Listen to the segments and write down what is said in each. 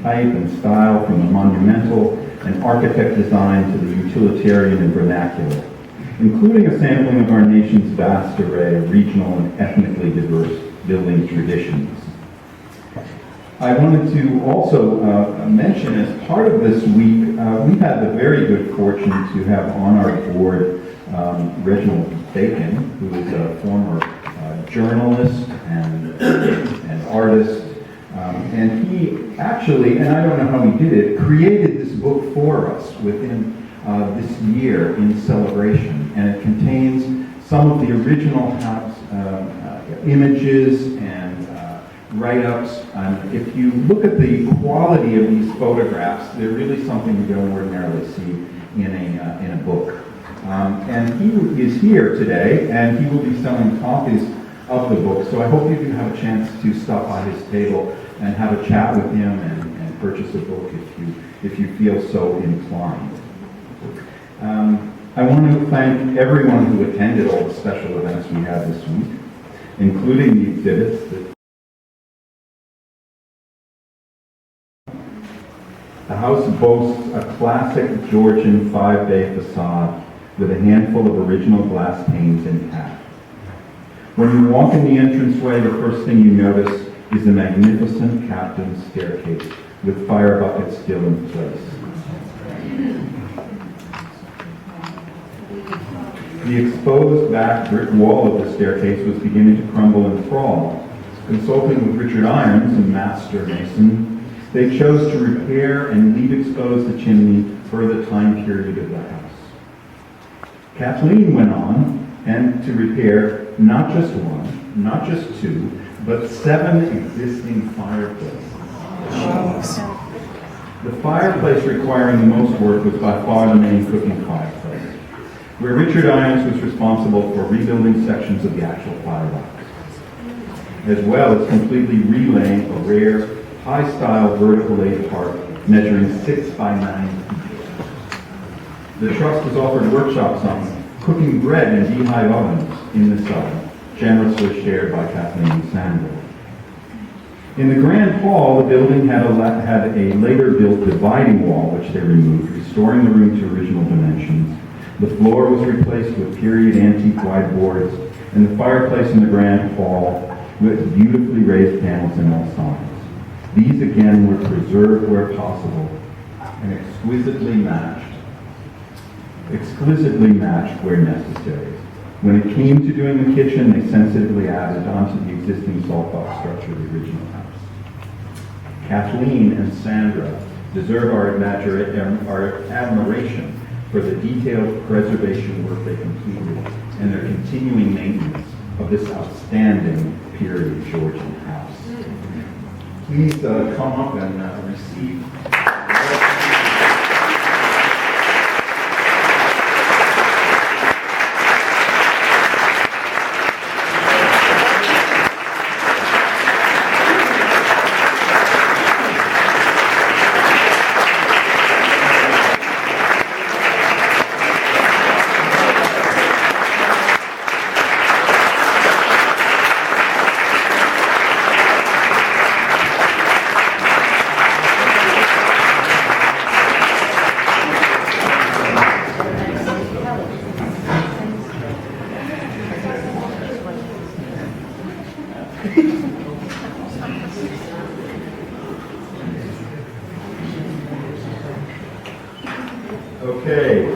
type and style, from the monumental and architect design to the utilitarian and vernacular, including a sampling of our nation's vast array of regional and ethnically diverse building traditions. I wanted to also mention, as part of this week, we've had the very good fortune to have on our board Reginald Bacon, who is a former journalist and artist. And he actually, and I don't know how he did it, created this book for us within this year in celebration. And it contains some of the original house images and write-ups. If you look at the quality of these photographs, they're really something you don't ordinarily see in a book. And he is here today, and he will be selling copies of the book. So I hope you do have a chance to stop by his table and have a chat with him and purchase a book if you feel so inclined. I want to thank everyone who attended all the special events we had this week, including the exhibits. The house boasts a classic Georgian 5-bay facade with a handful of original glass panes intact. When you walk in the entranceway, the first thing you notice is the magnificent captain's staircase with fire buckets still in place. The exposed back brick wall of the staircase was beginning to crumble and fall. Consulting with Richard Irons, a master mason, they chose to repair and leave exposed the chimney for the time period of the house. Kathleen went on and to repair not just one, not just two, but 7 existing fireplaces. The fireplace requiring the most work was by far the main cooking fireplace, where Richard Irons was responsible for rebuilding sections of the actual firebox, as well as completely relaying a rare, high-style vertical laid part measuring 6 by 9 feet. The trust was offered workshops on cooking bread in beehive ovens in the cellar, generously shared by Kathleen and Sandra. In the grand hall, the building had a later-built dividing wall, which they removed, restoring the room to original dimensions. The floor was replaced with period antique whiteboards, and the fireplace in the grand hall with beautifully raised panels in all sides. These again were preserved where possible and exquisitely matched where necessary. When it came to doing the kitchen, they sensitively added onto the existing salt box structure of the original house. Kathleen and Sandra deserve our admiration for the detailed preservation work they completed and their continuing maintenance of this outstanding period Georgian house. Please come up and receive. Okay,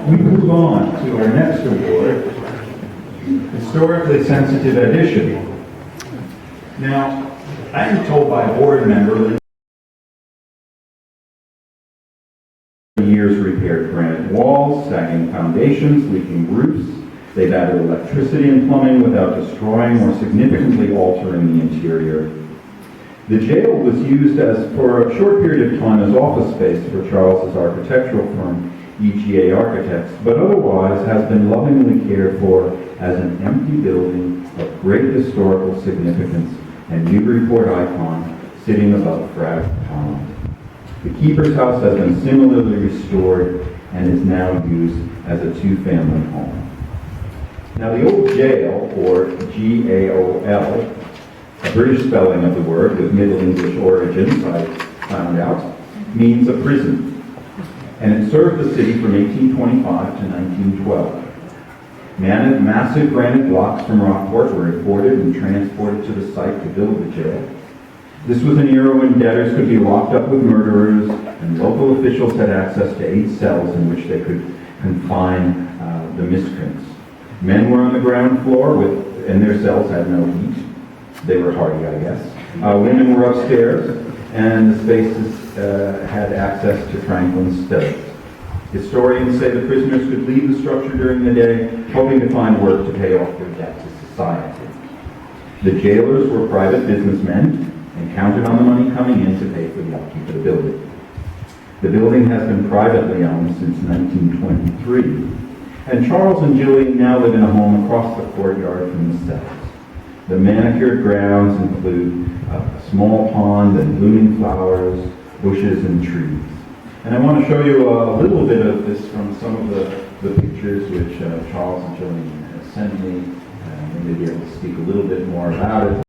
we move on to our next award, Historically Sensitive Edition. Now, I am told by a board member that years repaired granite walls, sagging foundations, leaking roofs. They've added electricity and plumbing without destroying or significantly altering the interior. The jail was used for a short period of time as office space for Charles's architectural firm, EGA Architects, but otherwise has been lovingly cared for as an empty building of great historical significance and Newburyport icon sitting above Frag Pond. The keeper's house has been similarly restored and is now used as a 2-family home. Now the old jail, or G-A-O-L, a British spelling of the word with Middle English origins, I found out, means a prison. And it served the city from 1825 to 1912. Massive granite blocks from Rockport were imported and transported to the site to build the jail. This was an era when debtors could be locked up with murderers, and local officials had access to 8 cells in which they could confine the miscreants. Men were on the ground floor, and their cells had no heat. They were hardy, I guess. Women were upstairs, and the spaces had access to Franklin's studies. Historians say the prisoners could leave the structure during the day, hoping to find work to pay off their debt to society. The jailers were private businessmen and counted on the money coming in to pay for the upkeep of the building. The building has been privately owned since 1923, and Charles and Jillian now live in a home across the courtyard from the cells. The manicured grounds include a small pond and blooming flowers, bushes, and trees. And I want to show you a little bit of this from some of the pictures which Charles and Jillian have sent me, and maybe able to speak a little bit more about it.